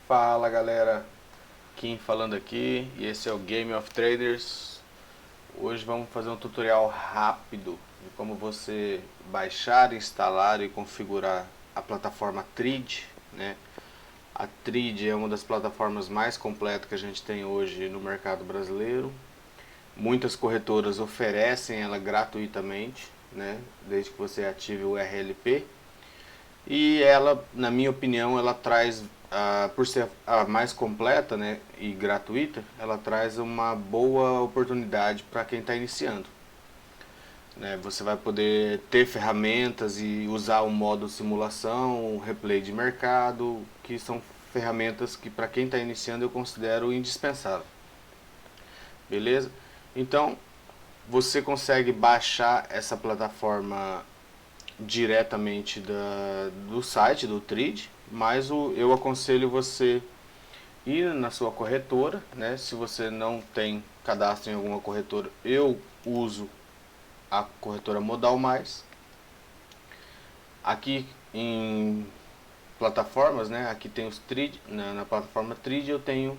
Fala galera, Kim falando aqui e esse é o Game of Traders. Hoje vamos fazer um tutorial rápido de como você baixar, instalar e configurar a plataforma Trid, né? A Trid é uma das plataformas mais completas que a gente tem hoje no mercado brasileiro. Muitas corretoras oferecem ela gratuitamente, né? Desde que você ative o RLP. E ela, na minha opinião, ela traz, por ser a mais completa, né, e gratuita, ela traz uma boa oportunidade para quem está iniciando. Né? Você vai poder ter ferramentas e usar o modo simulação, o replay de mercado, que são ferramentas que para quem está iniciando eu considero indispensável. Beleza? Então, você consegue baixar essa plataforma diretamente do site do Trid, mas eu aconselho você ir na sua corretora, né? Se você não tem cadastro em alguma corretora, eu uso a corretora Modal Mais. Aqui em plataformas, né? Aqui tem os Trid, na plataforma Trid eu tenho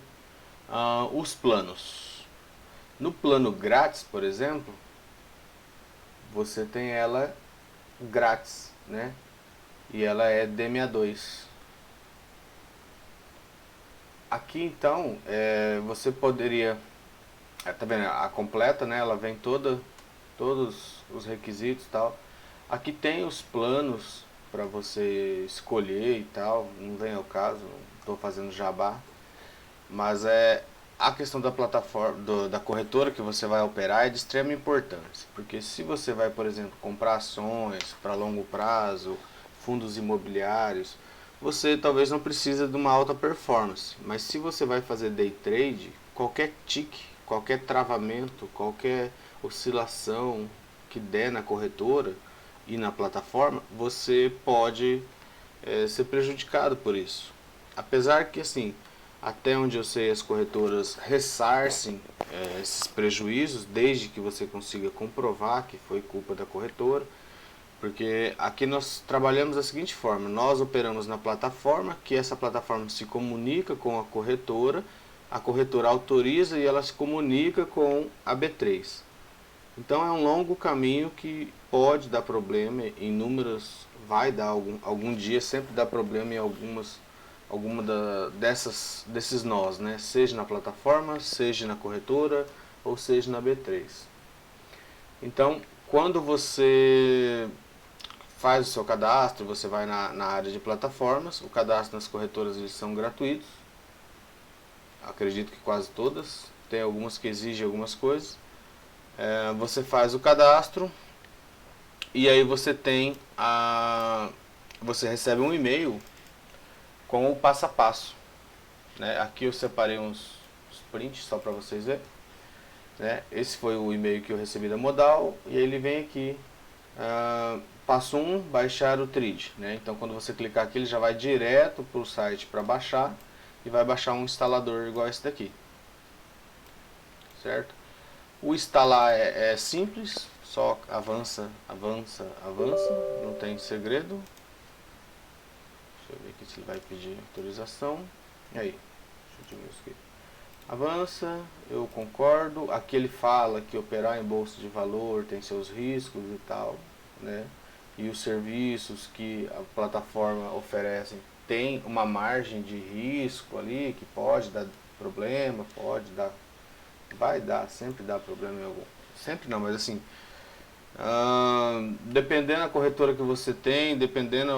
os planos. No plano grátis, por exemplo, você tem ela grátis, né? E ela é D62. Aqui então, você poderia, tá vendo, a completa, né, ela vem todos os requisitos e tal. Aqui tem os planos para você escolher e tal, não vem ao caso, não estou fazendo jabá. Mas a questão da plataforma, da corretora que você vai operar é de extrema importância. Porque se você vai, por exemplo, comprar ações para longo prazo, fundos imobiliários, você talvez não precise de uma alta performance. Mas se você vai fazer day trade, qualquer tique, qualquer travamento, qualquer oscilação que der na corretora e na plataforma, você pode ser prejudicado por isso. Apesar que, assim, até onde eu sei, as corretoras ressarcem esses prejuízos, desde que você consiga comprovar que foi culpa da corretora. Porque aqui nós trabalhamos da seguinte forma: nós operamos na plataforma, que essa plataforma se comunica com a corretora autoriza e ela se comunica com a B3. Então é um longo caminho que pode dar problema em números, vai dar algum dia, sempre dá problema em desses nós, né? Seja na plataforma, seja na corretora ou seja na B3. Então, quando você faz o seu cadastro, você vai na área de plataformas, o cadastro nas corretoras eles são gratuitos, acredito que quase todas, tem algumas que exigem algumas coisas. Você faz o cadastro e aí você recebe um e-mail com o passo a passo, né? Aqui eu separei uns prints só para vocês verem, né? Esse foi o e-mail que eu recebi da Modal e ele vem aqui, passo 1, baixar o Trid, né? Então quando você clicar aqui ele já vai direto para o site para baixar e vai baixar um instalador igual esse daqui, certo? O instalar é simples, só avança, avança, avança, não tem segredo. Deixa eu ver aqui se ele vai pedir autorização. E aí, deixa eu diminuir isso aqui. Avança, eu concordo. Aqui ele fala que operar em bolsa de valor tem seus riscos e tal, né? E os serviços que a plataforma oferece tem uma margem de risco ali que pode dar problema, pode dar, vai dar, sempre dá problema em algum. Sempre não, mas assim, dependendo da corretora que você tem, dependendo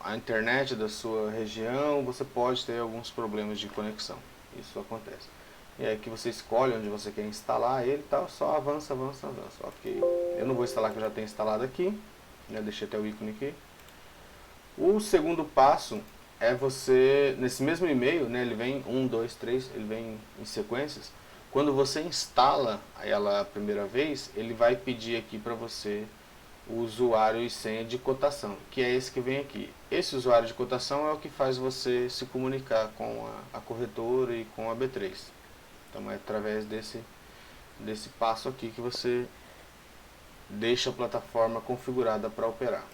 a internet da sua região, você pode ter alguns problemas de conexão. Isso acontece. E aí que você escolhe onde você quer instalar ele e tal, só avança, avança, avança. Ok. Eu não vou instalar que eu já tenho instalado aqui, né? Deixei até o ícone aqui. O segundo passo é você, nesse mesmo e-mail, né, ele vem 1, 2, 3, ele vem em sequências. Quando você instala ela a primeira vez, ele vai pedir aqui para você o usuário e senha de cotação, que é esse que vem aqui. Esse usuário de cotação é o que faz você se comunicar com a corretora e com a B3. Então é através desse passo aqui que você deixa a plataforma configurada para operar.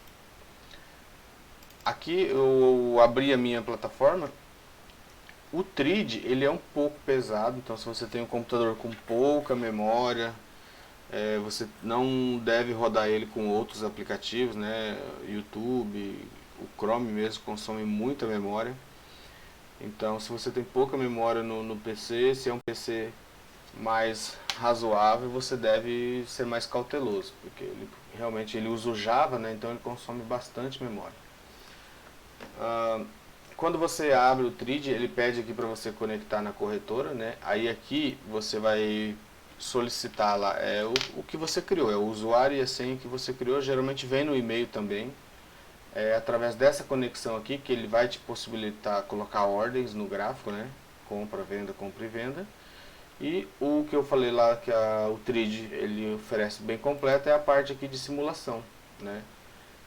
Aqui eu abri a minha plataforma O TRID, ele é um pouco pesado, então se você tem um computador com pouca memória, você não deve rodar ele com outros aplicativos, né? YouTube, o Chrome mesmo consome muita memória. Então, se você tem pouca memória no PC, se é um PC mais razoável, você deve ser mais cauteloso, porque ele realmente ele usa o Java, né? Então ele consome bastante memória. Quando você abre o TRID, ele pede aqui para você conectar na corretora, né? Aí aqui você vai solicitar lá o que você criou, é o usuário e a senha que você criou, geralmente vem no e-mail também. É através dessa conexão aqui que ele vai te possibilitar colocar ordens no gráfico, né? Compra, venda, e venda. E o que eu falei lá que o TRID ele oferece bem completo é a parte aqui de simulação, né?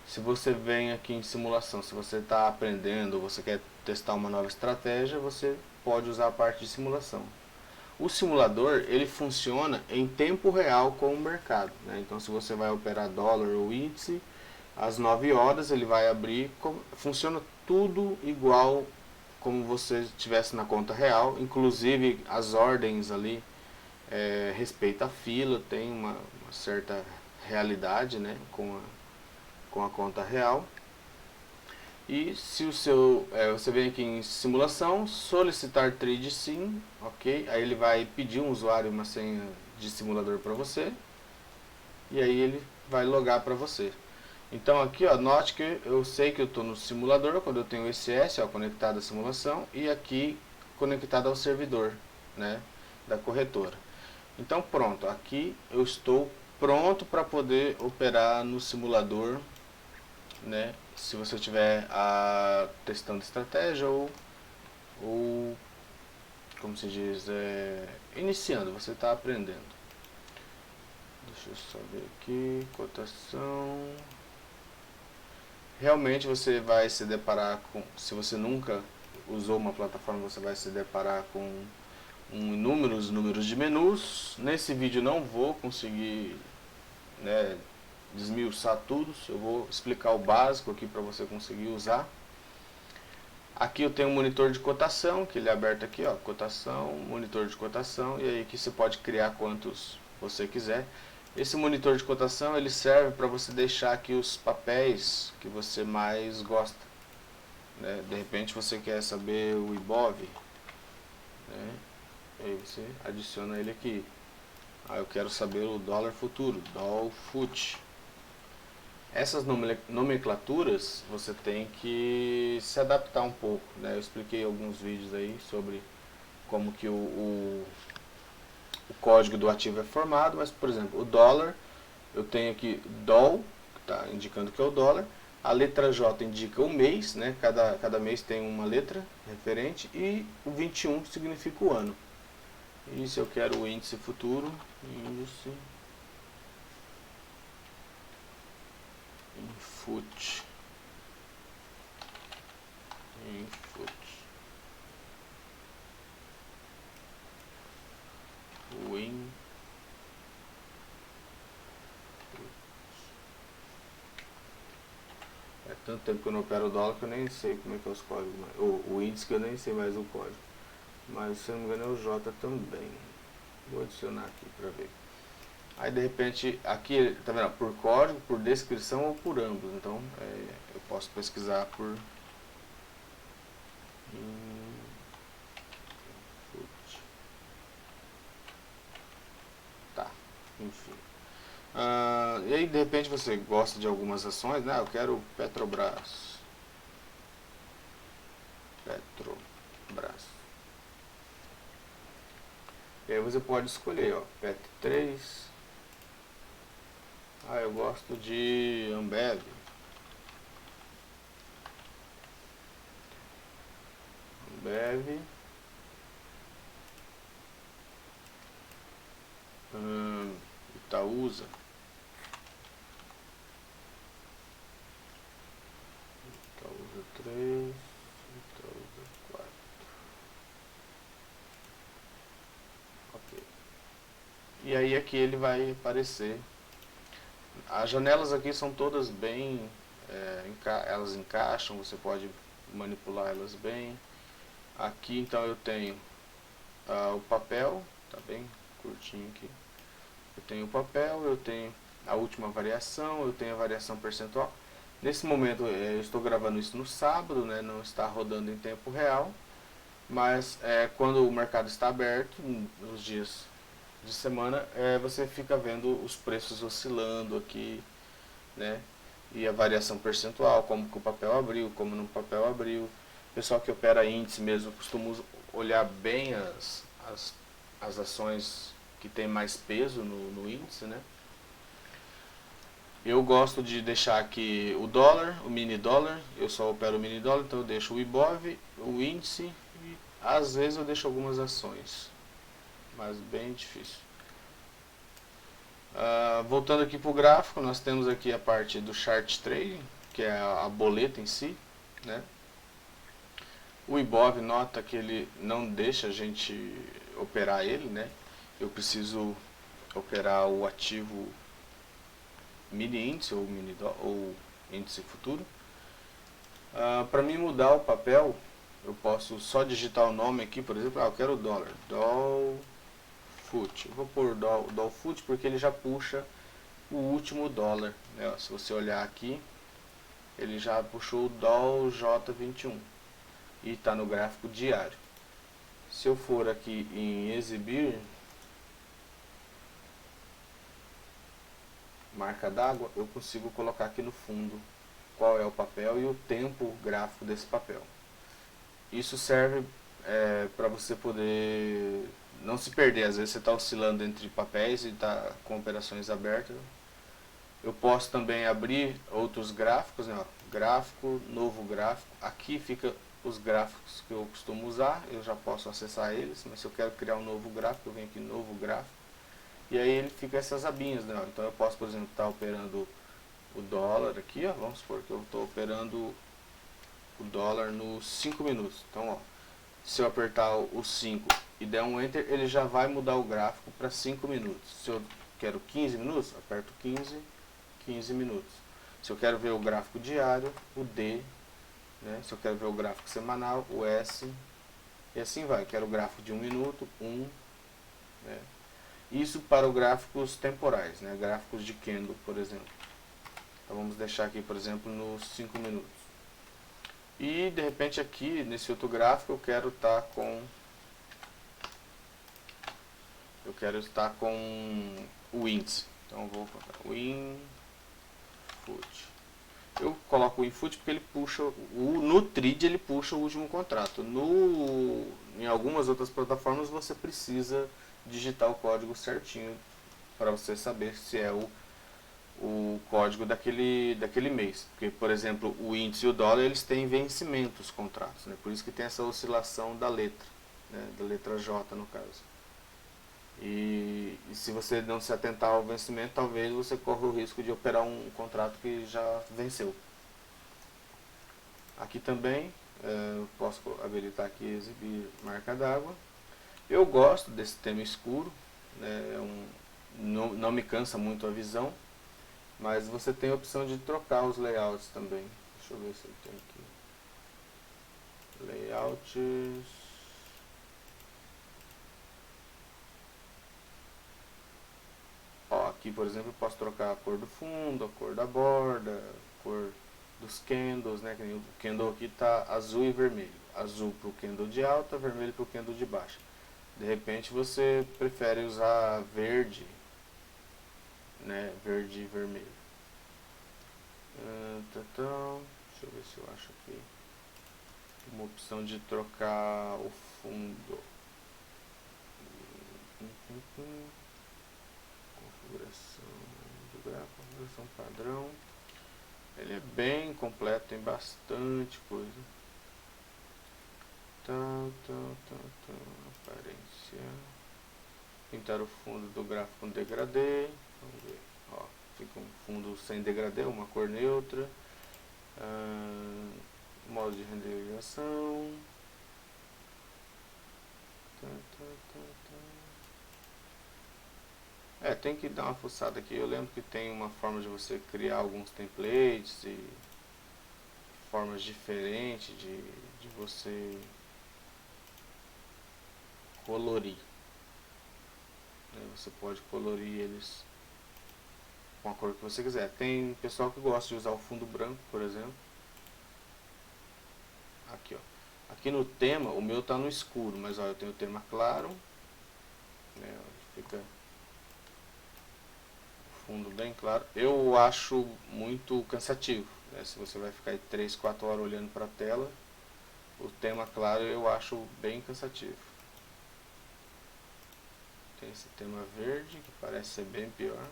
Se você vem aqui em simulação, se você está aprendendo, ou você quer testar uma nova estratégia, você pode usar a parte de simulação. O simulador ele funciona em tempo real com o mercado, né? Então se você vai operar dólar ou índice, às 9 horas ele vai abrir, funciona tudo igual como você estivesse na conta real, inclusive as ordens ali respeita a fila, tem uma certa realidade, né, com a conta real. E se você vem aqui em simulação, solicitar trade sim, ok? Aí ele vai pedir um usuário e uma senha de simulador para você, e aí ele vai logar para você. Então aqui, ó, note que eu sei que eu estou no simulador quando eu tenho esse S, ó, conectado à simulação, e aqui conectado ao servidor, né, da corretora. Então pronto, aqui eu estou pronto para poder operar no simulador, né, se você estiver testando estratégia ou como se diz, iniciando, você está aprendendo. Deixa eu só ver aqui, cotação. Realmente você vai se deparar com, se você nunca usou uma plataforma, você vai se deparar com inúmeros números de menus. Nesse vídeo não vou conseguir, né, desmiuçar tudo, eu vou explicar o básico aqui para você conseguir usar. Aqui eu tenho um monitor de cotação, que ele é aberto aqui, ó, cotação, monitor de cotação, e aí aqui você pode criar quantos você quiser. Esse monitor de cotação ele serve para você deixar aqui os papéis que você mais gosta, né? De repente você quer saber o IBOV, né? Aí você adiciona ele aqui. Eu quero saber o dólar futuro, DOLFUT. Essas nomenclaturas você tem que se adaptar um pouco, né? Eu expliquei alguns vídeos aí sobre como que o código do ativo é formado, mas por exemplo, o dólar, eu tenho aqui DOL, que está indicando que é o dólar, a letra J indica o mês, né? Cada mês tem uma letra referente, e o 21 significa o ano. E se eu quero o índice futuro, índice Infut, Win, é tanto tempo que eu não opero o dólar que eu nem sei como é que é os códigos, o índice que eu nem sei mais o código, mas se eu não me engano é o J também. Vou adicionar aqui para ver. Aí de repente aqui tá vendo, por código, por descrição ou por ambos. Então eu posso pesquisar por tá, enfim. E aí de repente você gosta de algumas ações, né? Eu quero Petrobras. E aí você pode escolher, ó, PET3. Eu gosto de Ambev. Itaúsa. Itaúsa 3, Itaúsa 4. Ok. E aí aqui ele vai aparecer. As janelas aqui são todas bem, elas encaixam, você pode manipular elas bem. Aqui então eu tenho o papel, tá bem curtinho aqui. Eu tenho o papel, eu tenho a última variação, eu tenho a variação percentual. Nesse momento eu estou gravando isso no sábado, né, não está rodando em tempo real, mas quando o mercado está aberto, nos dias de semana, você fica vendo os preços oscilando aqui, né, e a variação percentual, como que o papel abriu, como no papel abriu. O pessoal que opera índice mesmo costuma olhar bem as ações que tem mais peso no índice, né? Eu gosto de deixar aqui o dólar, o mini dólar, eu só opero o mini dólar, então eu deixo o IBOV, o índice e às vezes eu deixo algumas ações, mas bem difícil. Voltando aqui para o gráfico, nós temos aqui a parte do chart trading, que é a boleta em si, né? O IBOV, nota que ele não deixa a gente operar ele, né? Eu preciso operar o ativo mini índice ou índice futuro. Para mim mudar o papel, eu posso só digitar o nome aqui, por exemplo, eu quero o dólar, DOLFUT. Eu vou pôr DOLFUT porque ele já puxa o último dólar, né? Se você olhar aqui, ele já puxou o DOLJ21 e está no gráfico diário. Se eu for aqui em exibir, marca d'água, eu consigo colocar aqui no fundo qual é o papel e o tempo gráfico desse papel. Isso serve para você poder não se perder. Às vezes você está oscilando entre papéis e está com operações abertas. Eu posso também abrir outros gráficos, né? Gráfico, novo gráfico. Aqui fica os gráficos que eu costumo usar, eu já posso acessar eles, mas se eu quero criar um novo gráfico, eu venho aqui em novo gráfico. E aí ele fica essas abinhas, né? Então eu posso, por exemplo, estar operando o dólar aqui, ó, vamos supor que eu estou operando o dólar nos 5 minutos. Então, ó, se eu apertar o 5 e der um Enter, ele já vai mudar o gráfico para 5 minutos. Se eu quero 15 minutos, aperto 15 minutos. Se eu quero ver o gráfico diário, o D, né? Se eu quero ver o gráfico semanal, o S, e assim vai. Quero o gráfico de 1 minuto, 1, né? Isso para os gráficos temporais, né? Gráficos de candle, por exemplo. Então vamos deixar aqui, por exemplo, nos 5 minutos. E de repente aqui, nesse outro gráfico, eu quero estar com o índice. Então eu vou colocar o INFUT. Eu coloco o INFUT porque ele puxa, no TRID ele puxa o último contrato. Em algumas outras plataformas você precisa digitar o código certinho para você saber se é o código daquele mês. Porque, por exemplo, o índice e o dólar, eles têm vencimento, os contratos, né? Por isso que tem essa oscilação da letra, né? Da letra J, no caso. E se você não se atentar ao vencimento, talvez você corra o risco de operar um contrato que já venceu. Aqui também, eu posso habilitar aqui exibir marca d'água. Eu gosto desse tema escuro, né? Não me cansa muito a visão. Mas você tem a opção de trocar os layouts também. Deixa eu ver se eu tenho aqui. Layouts. Ó, aqui, por exemplo, eu posso trocar a cor do fundo, a cor da borda, a cor dos candles, né? O candle aqui está azul e vermelho. Azul para o candle de alta, vermelho para o candle de baixa. De repente você prefere usar verde, né? Verde e vermelho. Deixa eu ver se eu acho aqui uma opção de trocar o fundo. Configuração do gráfico, configuração padrão. Ele é bem completo, tem bastante coisa. Aparência. Pintar o fundo do gráfico com degradê. Vamos ver. Ó, fica um fundo sem degradê, uma cor neutra. Modo de renderização. Tem que dar uma fuçada aqui. Eu lembro que tem uma forma de você criar alguns templates e formas diferentes de você colorir. Você pode colorir eles com a cor que você quiser. Tem pessoal que gosta de usar o fundo branco, por exemplo. Aqui, ó. Aqui no tema, o meu tá no escuro, mas ó, eu tenho o tema claro, né, fica o fundo bem claro. Eu acho muito cansativo, né, se você vai ficar aí 3, 4 horas olhando para a tela, o tema claro eu acho bem cansativo. Tem esse tema verde, que parece ser bem pior.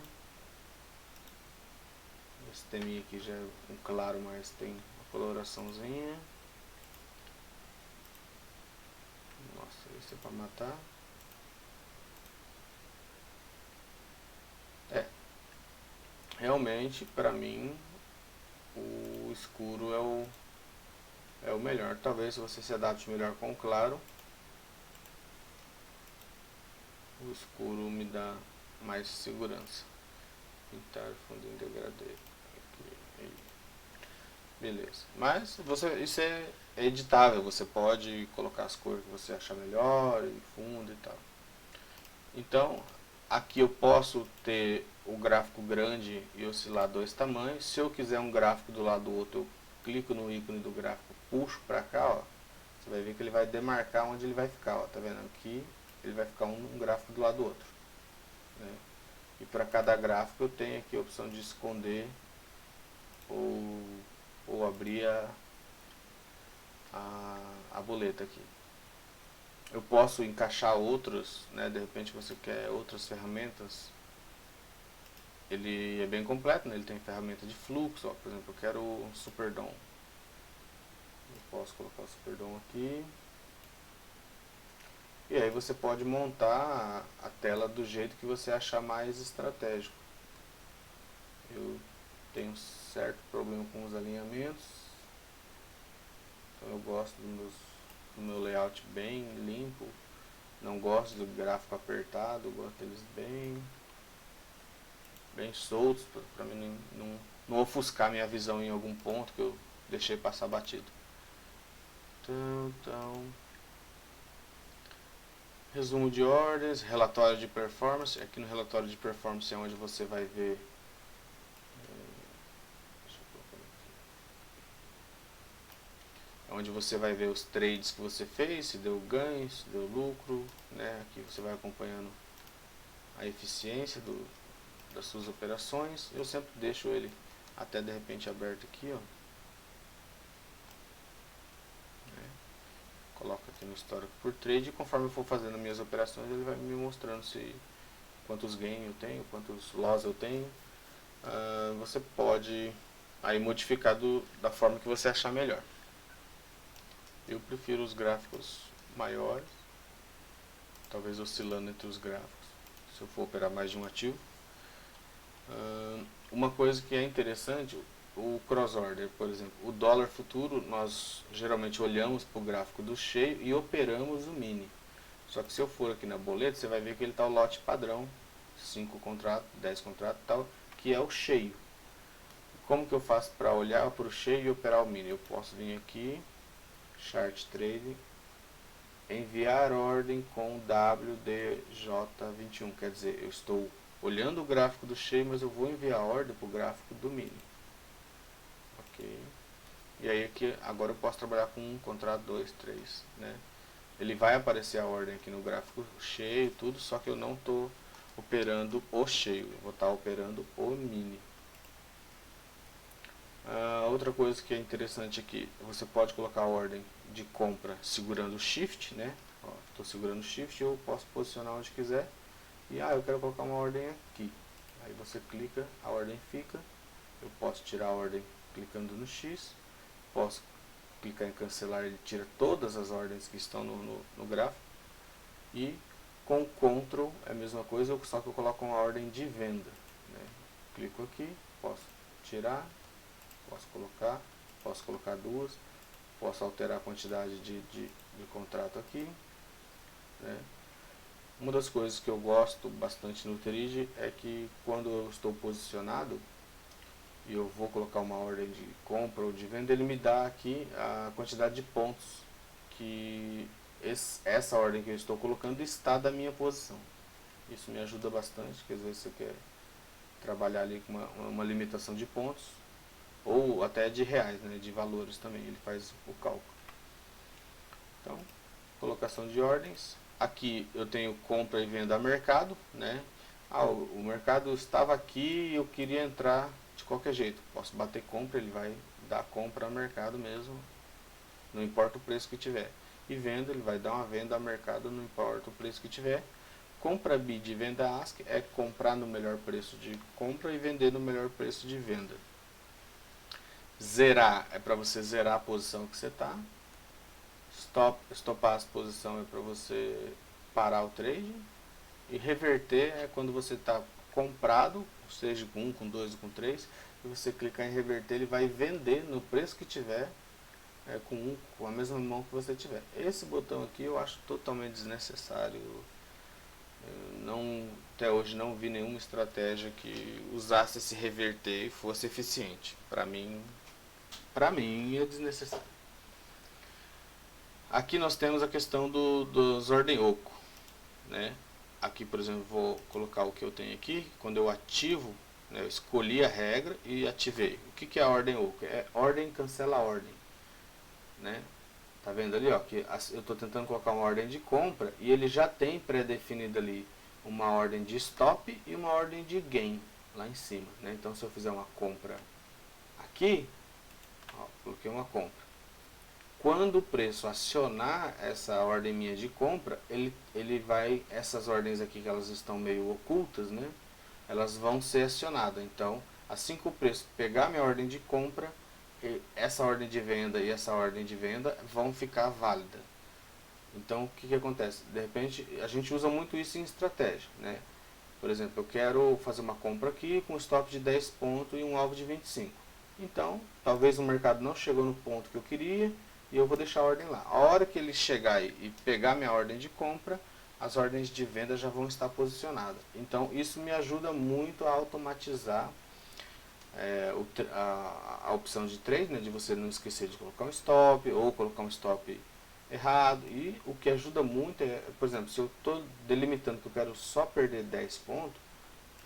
Esse teminha aqui já é um claro, mas tem uma coloraçãozinha. Nossa, isso é pra matar. É, realmente, pra mim, o escuro é o melhor. Talvez você se adapte melhor com o claro. O escuro me dá mais segurança. Pintar fundo em degradê. Aqui, aí. Beleza. Mas isso é editável. Você pode colocar as cores que você achar melhor, e fundo e tal. Então, aqui eu posso ter o gráfico grande e oscilar dois tamanhos. Se eu quiser um gráfico do lado do outro, eu clico no ícone do gráfico, puxo para cá, ó. Você vai ver que ele vai demarcar onde ele vai ficar, ó. Tá vendo? Aqui ele vai ficar um gráfico do lado do outro, né? E para cada gráfico eu tenho aqui a opção de esconder ou abrir a boleta aqui. Eu posso encaixar outros, né? De repente você quer outras ferramentas. Ele é bem completo, né? Ele tem ferramenta de fluxo, ó. Por exemplo, eu quero um Superdom. Eu posso colocar o Superdom aqui. E aí você pode montar a tela do jeito que você achar mais estratégico. Eu tenho um certo problema com os alinhamentos, então eu gosto do meu layout bem limpo. Não gosto do gráfico apertado, gosto deles bem soltos, para mim não ofuscar minha visão em algum ponto que eu deixei passar batido. Então, resumo de ordens, relatório de performance. Aqui no relatório de performance é onde você vai ver, onde você vai ver os trades que você fez, se deu ganho, se deu lucro, né? Aqui você vai acompanhando a eficiência das suas operações. Eu sempre deixo ele até de repente aberto aqui, ó. Coloco aqui no histórico por trade e conforme eu for fazendo minhas operações ele vai me mostrando quantos ganhos eu tenho, quantos loss eu tenho. Você pode aí modificar da forma que você achar melhor. Eu prefiro os gráficos maiores, talvez oscilando entre os gráficos, se eu for operar mais de um ativo. Uma coisa que é interessante, o cross order, por exemplo, o dólar futuro, nós geralmente olhamos para o gráfico do cheio e operamos o mini. Só que se eu for aqui na boleta, você vai ver que ele está o lote padrão, 5 contratos, 10 contratos e tal, que é o cheio. Como que eu faço para olhar para o cheio e operar o mini? Eu posso vir aqui, Chart Trade, enviar ordem com WDJ21, quer dizer, eu estou olhando o gráfico do cheio, mas eu vou enviar a ordem para o gráfico do mini. Ok. E aí aqui, agora eu posso trabalhar com um contrato, 2, 3, né? Ele vai aparecer a ordem aqui no gráfico cheio, tudo, só que eu não estou operando o cheio, eu vou estar operando o mini. Outra coisa que é interessante aqui, você pode colocar a ordem de compra segurando o Shift, né? Estou segurando o Shift, eu posso posicionar onde quiser. E eu quero colocar uma ordem aqui. Aí você clica, a ordem fica. Eu posso tirar a ordem clicando no X. Posso clicar em cancelar, ele tira todas as ordens que estão no gráfico. E com Ctrl é a mesma coisa, só que eu coloco uma ordem de venda, né? Clico aqui, posso tirar, posso colocar duas, posso alterar a quantidade de contrato aqui, né? Uma das coisas que eu gosto bastante no Trade é que quando eu estou posicionado e eu vou colocar uma ordem de compra ou de venda, ele me dá aqui a quantidade de pontos que essa ordem que eu estou colocando está da minha posição. Isso me ajuda bastante, porque às vezes você quer trabalhar ali com uma limitação de pontos, ou até de reais, né, de valores também, ele faz o cálculo. Então, colocação de ordens. Aqui eu tenho compra e venda a mercado, né? O mercado estava aqui e eu queria entrar de qualquer jeito. Posso bater compra, ele vai dar compra a mercado mesmo, não importa o preço que tiver. E venda, ele vai dar uma venda a mercado, não importa o preço que tiver. Compra bid e venda ask é comprar no melhor preço de compra e vender no melhor preço de venda. Zerar é para você zerar a posição que você está. Stopar a posição é para você parar o trade. E reverter é quando você está comprado, seja com 1, com 2 ou com 3, e você clicar em reverter, ele vai vender no preço que tiver, com a mesma mão que você tiver. Esse botão aqui eu acho totalmente desnecessário. Até hoje não vi nenhuma estratégia que usasse esse reverter e fosse eficiente. Para mim é desnecessário. Aqui nós temos a questão dos ordem oco, né? Aqui, por exemplo, vou colocar o que eu tenho aqui. Quando eu ativo, né, eu escolhi a regra e ativei. O que é a ordem oco? É ordem cancela a ordem, né? Tá vendo ali, ó, que eu estou tentando colocar uma ordem de compra e ele já tem pré-definido ali uma ordem de stop e uma ordem de gain lá em cima, né? Então, se eu fizer uma compra aqui, ó, coloquei uma compra. Quando o preço acionar essa ordem minha de compra, ele vai, essas ordens aqui que elas estão meio ocultas, né? Elas vão ser acionadas. Então, assim que o preço pegar minha ordem de compra, essa ordem de venda e essa ordem de venda vão ficar válidas. Então, o que acontece? De repente, a gente usa muito isso em estratégia, né? Por exemplo, eu quero fazer uma compra aqui com stop de 10 pontos e um alvo de 25. Então, talvez o mercado não chegou no ponto que eu queria e eu vou deixar a ordem lá. A hora que ele chegar e pegar minha ordem de compra, as ordens de venda já vão estar posicionadas. Então, isso me ajuda muito a automatizar a opção de trade, né, de você não esquecer de colocar um stop ou colocar um stop errado. E o que ajuda muito é, por exemplo, se eu estou delimitando que eu quero só perder 10 pontos,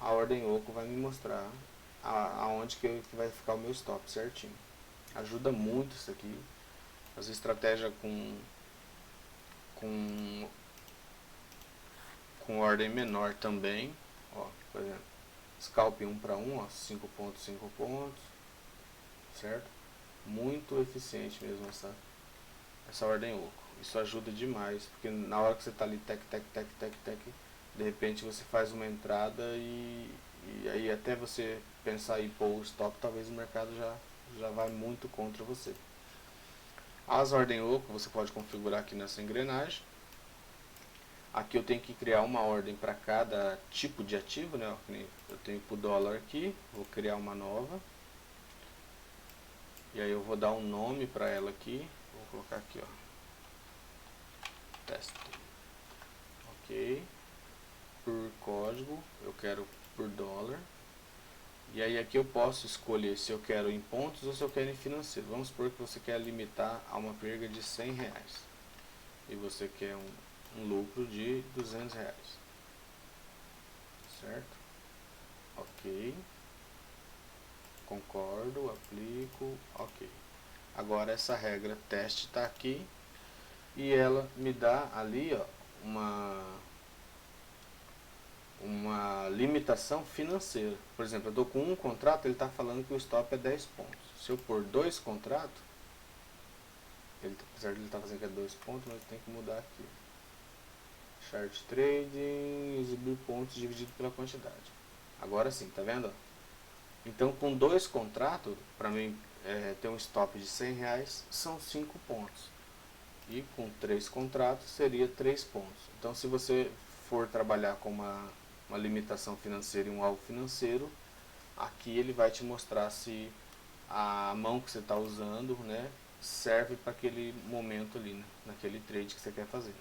a ordem oco vai me mostrar aonde que vai ficar o meu stop certinho. Ajuda muito isso aqui. As estratégias com ordem menor também, ó, por exemplo, scalp 1 para 1, ó, 5 pontos, 5 pontos, certo? Muito eficiente mesmo essa ordem oco. Isso ajuda demais, porque na hora que você está ali, tec, de repente você faz uma entrada e aí até você pensar em pôr o stop, talvez o mercado já vai muito contra você. As ordens oco você pode configurar aqui nessa engrenagem. Aqui eu tenho que criar uma ordem para cada tipo de ativo, né? Eu tenho para o dólar aqui, vou criar uma nova. E aí eu vou dar um nome para ela aqui, vou colocar aqui, ó, teste. Ok. Por código, eu quero por dólar. E aí aqui eu posso escolher se eu quero em pontos ou se eu quero em financeiro. Vamos supor que você quer limitar a uma perda de R$100 e você quer um lucro de R$200, certo? Ok, concordo, aplico, ok. Agora essa regra teste está aqui e ela me dá ali, ó, uma limitação financeira. Por exemplo, eu estou com um contrato, ele está falando que o stop é 10 pontos. Se eu pôr 2 contratos, apesar de ele estar fazendo que é 2 pontos, mas tem que mudar aqui. Chart trading, exibir pontos dividido pela quantidade. Agora sim, tá vendo? Então, com 2 contratos, para mim ter um stop de R$100, são 5 pontos. E com 3 contratos, seria 3 pontos. Então, se você for trabalhar com uma limitação financeira e um alvo financeiro, aqui ele vai te mostrar se a mão que você está usando, né, serve para aquele momento ali, né, naquele trade que você quer fazer.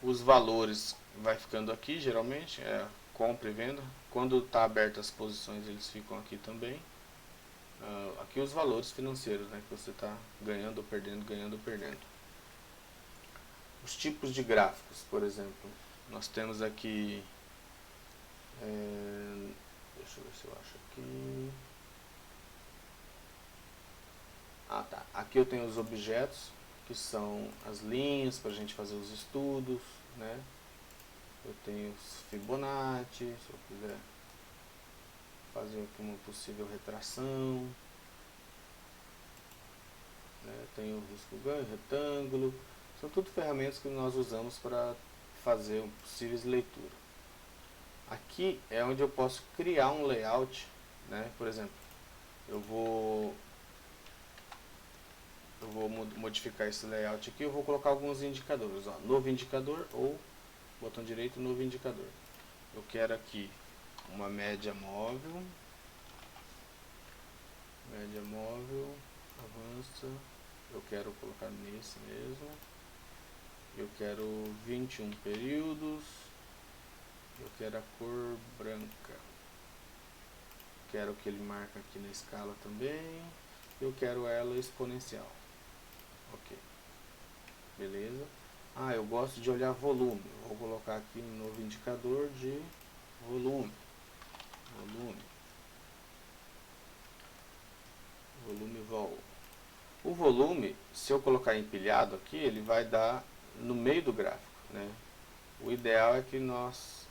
Os valores vai ficando aqui, geralmente, compra e venda. Quando está aberto as posições, eles ficam aqui também. Aqui os valores financeiros, né, que você está ganhando ou perdendo, ganhando ou perdendo. os tipos de gráficos, por exemplo. Nós temos aqui, deixa eu ver se eu acho aqui. Ah, tá. Aqui eu tenho os objetos, que são as linhas para a gente fazer os estudos, né? Eu tenho os Fibonacci, se eu quiser fazer aqui uma possível retração, né? Tenho o risco ganho, retângulo, são tudo ferramentas que nós usamos para fazer possíveis leituras. Aqui é onde eu posso criar um layout, né? Por exemplo, eu vou modificar esse layout aqui, eu vou colocar alguns indicadores, ó, novo indicador ou botão direito, novo indicador. Eu quero aqui uma média móvel, avança, eu quero colocar nesse mesmo, eu quero 21 períodos, eu quero a cor branca, quero que ele marque aqui na escala também, eu quero ela exponencial. Ok, beleza. Ah, eu gosto de olhar volume, vou colocar aqui um novo indicador de volume, vol. O volume, se eu colocar empilhado aqui, ele vai dar no meio do gráfico, né? O ideal é que nós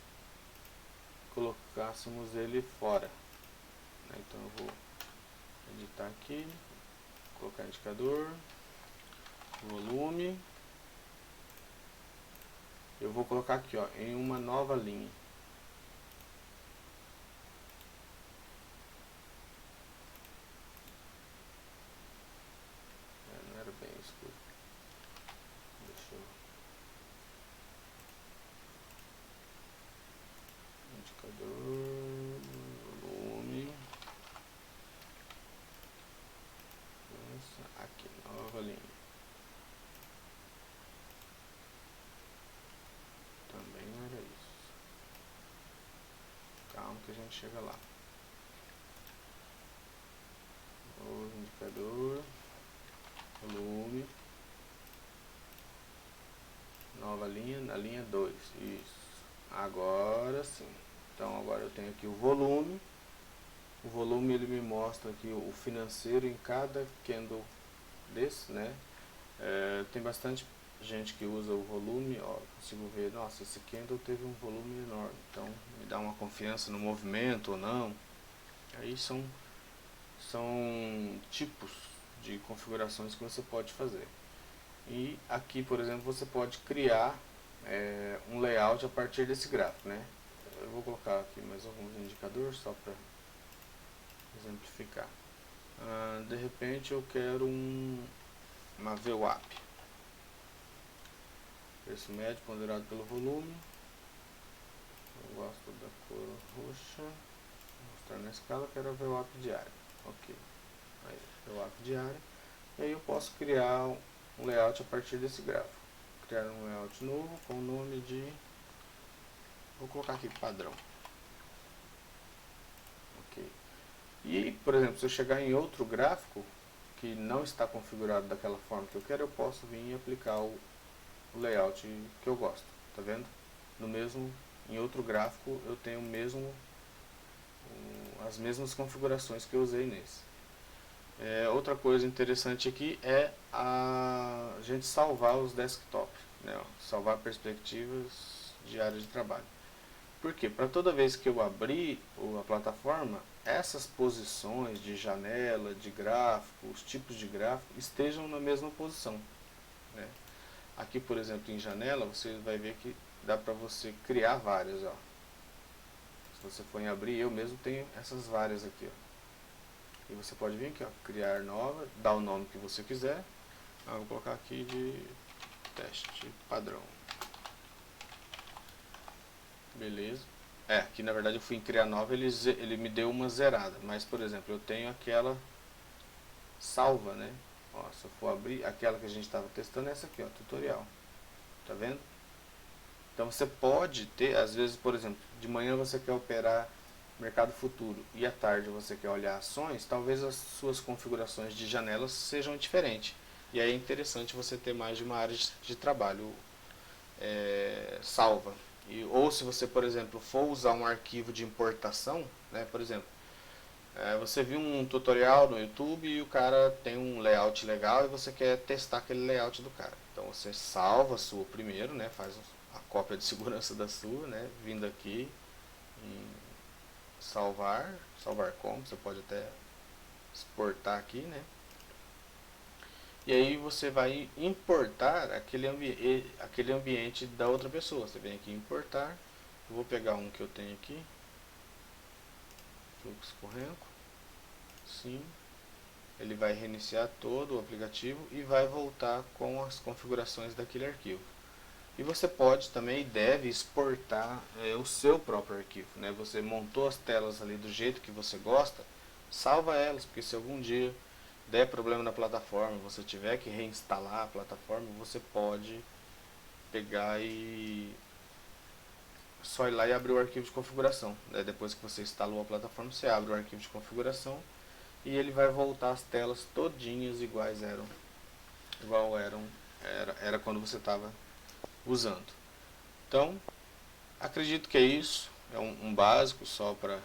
colocássemos ele fora, né? Então eu vou editar aqui, colocar indicador, volume, eu vou colocar aqui, ó, em uma nova linha. Não era bem escuro. Deixa eu... Indicador, volume, aqui, nova linha. Também não era isso. Calma que a gente chega lá. Novo indicador, volume, nova linha, na linha 2, isso. Agora sim. Então agora eu tenho aqui o volume. O volume ele me mostra aqui o financeiro em cada candle desse, né? Tem bastante gente que usa o volume, ó, consigo ver, nossa, esse candle teve um volume enorme, então me dá uma confiança no movimento ou não. Aí são tipos de configurações que você pode fazer. E aqui, por exemplo, você pode criar um layout a partir desse gráfico, né? Eu vou colocar aqui mais alguns indicadores só para exemplificar. De repente eu quero uma VWAP, preço médio ponderado pelo volume. Eu gosto da cor roxa, vou mostrar na escala, quero a VWAP diária. Ok, aí VWAP diária. E aí eu posso criar um layout a partir desse gráfico. Criar um layout novo com o nome de, vou colocar aqui padrão. Ok. E, por exemplo, se eu chegar em outro gráfico que não está configurado daquela forma que eu quero, eu posso vir e aplicar o layout que eu gosto. Tá vendo? Em outro gráfico eu tenho as mesmas configurações que eu usei nesse. Outra coisa interessante aqui é a gente salvar os desktops, né? Salvar perspectivas de área de trabalho. Por quê? Para toda vez que eu abrir a plataforma, essas posições de janela, de gráfico, os tipos de gráfico estejam na mesma posição, né? Aqui, por exemplo, em janela, você vai ver que dá para você criar várias, ó. Se você for em abrir, eu mesmo tenho essas várias aqui, ó. E você pode vir aqui, ó, criar nova, dar o nome que você quiser. Vou colocar aqui de teste padrão. Beleza. Aqui na verdade eu fui em criar nova, ele me deu uma zerada. Mas, por exemplo, eu tenho aquela salva, né? Ó, se eu for abrir, aquela que a gente estava testando é essa aqui, ó, tutorial. Tá vendo? Então você pode ter, às vezes, por exemplo, de manhã você quer operar mercado futuro e à tarde você quer olhar ações, talvez as suas configurações de janelas sejam diferentes. E aí é interessante você ter mais de uma área de trabalho. salva. Ou se você, por exemplo, for usar um arquivo de importação, né, por exemplo, você viu um tutorial no YouTube e o cara tem um layout legal e você quer testar aquele layout do cara. Então você salva a sua primeiro, né, faz a cópia de segurança da sua, né, vindo aqui em salvar como, você pode até exportar aqui, né. E aí você vai importar aquele ambiente da outra pessoa. Você vem aqui em importar, eu vou pegar um que eu tenho aqui, fluxo correndo, sim. Ele vai reiniciar todo o aplicativo e vai voltar com as configurações daquele arquivo. E você pode também e deve exportar o seu próprio arquivo, né? Você montou as telas ali do jeito que você gosta, salva elas, porque se algum dia der problema na plataforma, você tiver que reinstalar a plataforma, você pode pegar e só ir lá e abrir o arquivo de configuração, né? Depois que você instalou a plataforma, você abre o arquivo de configuração e ele vai voltar as telas todinhas iguais era quando você estava usando. Então, acredito que é isso, é um básico só para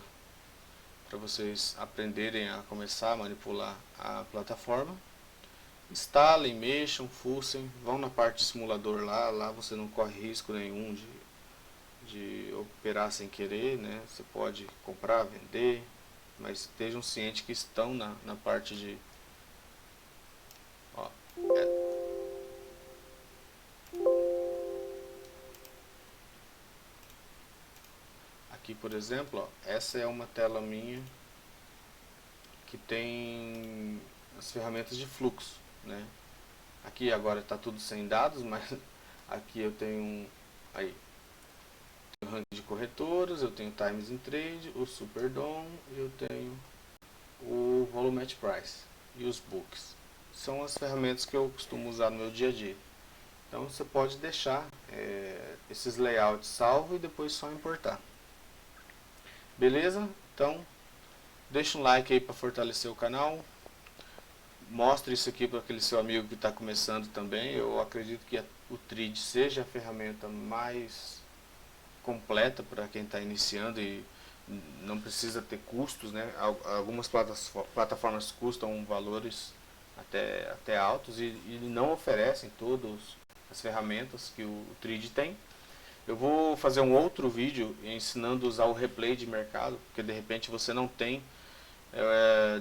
vocês aprenderem a começar a manipular a plataforma. Instalem, mexam, fuçem, vão na parte de simulador lá você não corre risco nenhum de operar sem querer, né? Você pode comprar, vender, mas estejam cientes que estão na parte de... Ó, aqui, por exemplo, ó, essa é uma tela minha que tem as ferramentas de fluxo, né? Aqui agora está tudo sem dados, mas aqui eu tenho aí o ranking de corretoras, eu tenho Times in Trade, o Superdom, eu tenho o Volumetric Price e os books. São as ferramentas que eu costumo usar no meu dia a dia. Então você pode deixar esses layouts salvos e depois só importar. Beleza? Então deixa um like aí para fortalecer o canal. Mostre isso aqui para aquele seu amigo que está começando também. Eu acredito que o Trid seja a ferramenta mais completa para quem está iniciando e não precisa ter custos, né? Algumas plataformas custam valores até altos e não oferecem todas as ferramentas que o Trid tem. Eu vou fazer um outro vídeo ensinando a usar o replay de mercado, porque de repente você não tem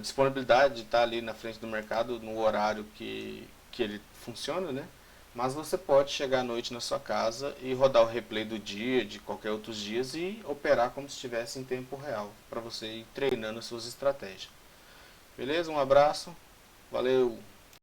disponibilidade de estar ali na frente do mercado no horário que ele funciona, né? Mas você pode chegar à noite na sua casa e rodar o replay do dia, de qualquer outros dias e operar como se estivesse em tempo real, para você ir treinando as suas estratégias. Beleza? Um abraço, valeu!